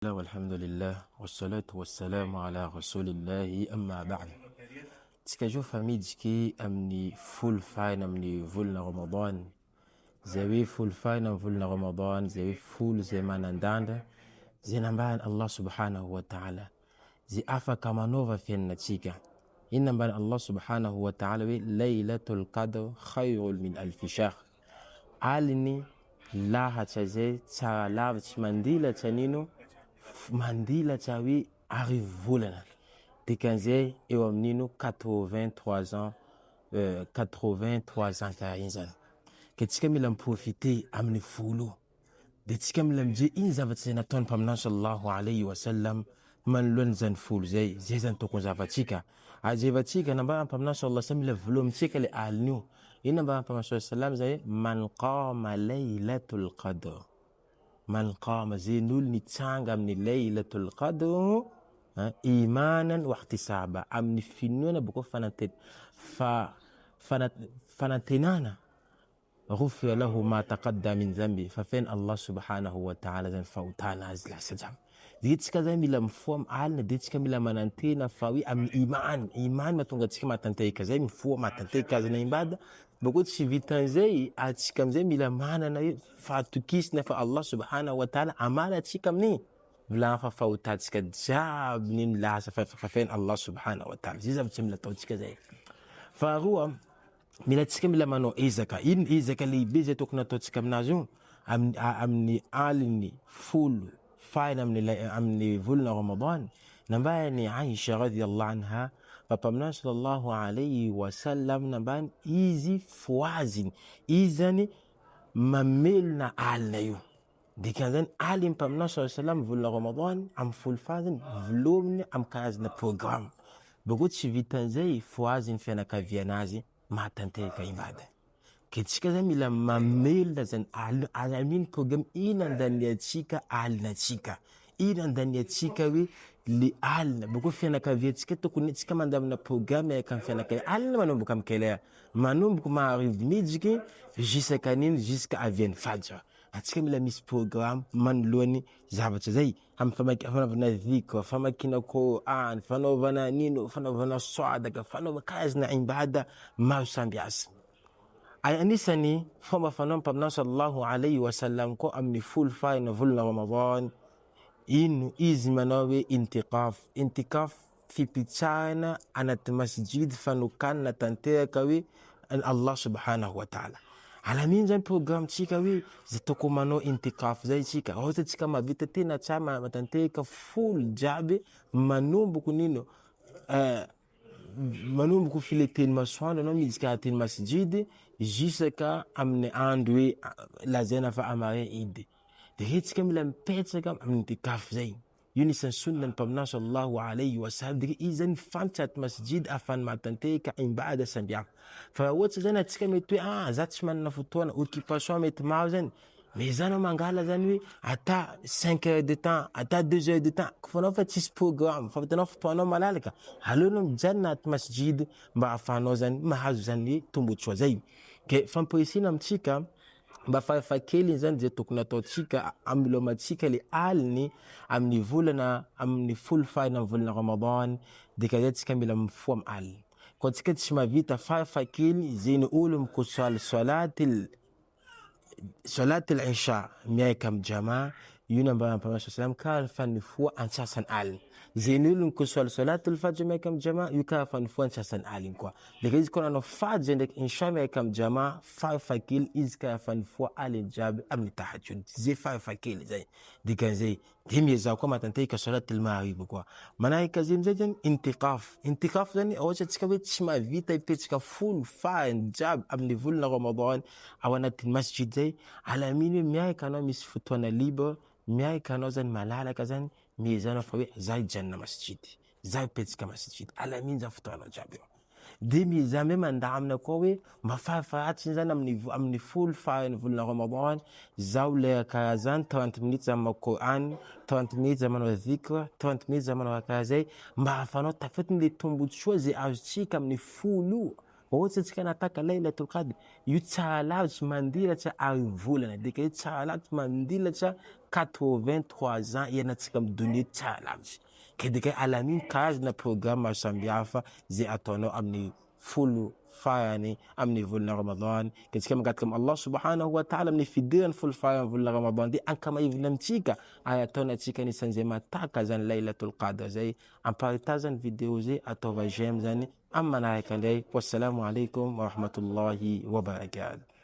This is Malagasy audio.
Walhamdulillah, wassalatu wassalamu ala rasulillahi amma ba'd. Tikajo famidjiki amni full fine amni vulna Ramadan. Zawi full fine am vulna Ramadan, zawi full zemanandanda. Zinamban Allah subhanahu wa ta'ala. Zi afa kama nova fienna tika. Inamban Allah subhanahu wa ta'ala we laylatul qadr khayrul min alfi shahr. Alini laha chaze cha lav chmandila chanino mandila chawi arrive volana dikanze eo aminino 83 ans 83 ans ta inzana ke tsika mila profiter amni fulu de tsika mila mje in zavatsy nataony mpaminany sallallahu alayhi wa sallam man loany zany fulu zay zany tokony zavatsika ajevatsika namba mpaminany sallallahu alayhi wa sallam mila volomitsika le alinio ina namba mpaminany sallallahu alayhi wa sallam zay man qama laylatul qadr man qama zinul ni tsanga amni laylatul qadr imanan wa ihtisaba amni finona boko fanantenana غفر له ما تقدم من ذنبه ففين الله سبحانه وتعالى ذن فوتانا ازلا سجام ديتسكا ذا ميلا مفوم عالنا ديتسكا ميلا منانتينا فاوي ام ايمان ما تونغا تسكا ما تنتيكا زي مفوم ما تنتيكا زي نيمباد بقول شفيتان زي اتسكا زي ميلا مانا فاتوكيسنا فالله سبحانه وتعالى عمالا تسكا مني بلا ففوتا تسكا جاب نين لا ففين الله سبحانه وتعالى زي بتسملا توتسكا زي فهو mila tsika mila manao ezaka ino ezaka lehibe zay tokony ataontsika aminazy amin'ny aliny folo faina amin'ny volana Ramadan nambany Aisha radhiyallahu anha papaminany sallallahu alayhi wa sallam nambany izy foaziny izany mamelona alina io dikan'izany aliny mpaminany sallallahu alayhi wa sallam volana Ramadan amin'ny folo faziny volominy amin'ny karazana programme bako tsy vitan'izay foaziny fianakavianazy matanteka ibada ketsika zany mila mamelona zany alamin program inandaniatsika alinatsika inandaniatsika we le alina bako fianakaviatsika tokony tsika mandamina programme aka fianakavia alina manomboka amikela manomboka maharive midjiky jusqu'à nini jusqu'à avienne fajr atsika mila misy programme manoloany zavatra zay am fanaovana dhikr famakina Qur'an fanaovana nino fanaovana swadaka fanaovana karazana ibada maro sambiasa anisany fomba fanaovana mpaminany sallallahu alayhi wa sallam ko amin'ny folo faina volana Ramadan ino izy manao hoe intikaf fipitsahana anaty masjid fanokanana tanteraka hoe Allah subhanahu wa ta'ala alamin zany programme tsika hoe zay tokony manao intikaf zay tsika ohatra tsika mavita tena tsara matanteraka folo jiaby manomboko nino manomboko fileteny masoandro anao miditsika ateny masjid jusqu'à amin'ny andro hoe lazaina fa amare idy de hetsika mila mipetraka amin'ny intikaf zay io nisan'ny sunna ny mpaminany sallallahu alayhi wa sallam de izy zany fantatra aty masjid afany matanteraka ibada sambihafa fa ohatra zany atsika mety hoe za tsy manana fotoana occupation mety maro zany mais zany mangala zany hoe ata 5 heures de temps ata 2 heures de temps kofanao fa tsisy programme fa vitanao fotoanao malalaka alonao mijanona aty masjid mba afahanao zany mahazo zany tombontsoa zay ke famporisina amitsika mba fafakely zany zay tokony ataontsika amilomatsika le aliny amin'ny volana amin'ny folo faina amin'ny volana Ramadan dikazay tsika mila mifoa amin'ny aliny ko tsika tsy mavita fafakely zeny olo mikosal salatil isha miaika amin'ny jamaa io namba mpaminany sallam ka fanifoa antsasany aliny zeny olo mikosal salatul fajr miaika amin'ny jamaa io ka fanifoa antsasany aliny koa dika izy koa nanao fajr ndraiky isha miaika amin'ny jamaa fafakely izy ka fanifoa aliny jiaby amin'ny tahajjud zay fafakely zay dikan'izay de miezah koa matanteraka salatul maghrib koa manahika zay zany intikaf zany ohatra tsika hoe tsy mavita ipetraka folo fainy jiaby amin'ny volana Ramadan ao anatin'ny masjid zay alaminy miaika anao misy fotoana libre miaika anao zany malalaka zany miezanao fa hoe za hijanona masjid za ipetraka masjid alaminy za fotoanao jiaby eo de miezah me mandamina koa hoe mba farafahatsiny zany amin'ny folo fainy volana Ramadan zaho lera karaha zany 30 minutes za mamaky Qur'an 30 minutes za manao dhikr 30 minutes za manao karaha zay mba afanao tafetiny le tombotsoa zay azotsika amin'ny folo ohatra tsika nataka laylatul qadr io tsara lavitra mandilatra ary volana dika io tsara lavitra mandilatra 83 ans ianantsika amin'ny donia tsara lavitra. Ke dikay alaminy karazana programme maro sambihafa zay ataonao amin'ny folo farany amin'ny volana Ramadan. Ke tsika mangataka amin'ny Allah subhanahu wa ta'ala amin'ny fidirany folo farany volana Ramadan dia ankamaivina amintsika ary ataonantsika anisan'izay mataka zany Lailatul Qadr zay. Amparitazy zany vidéo zay ataova j'aime zany amin'ny manaraka indray. Wassalamu alaikum wa rahmatullahi wa barakatuh.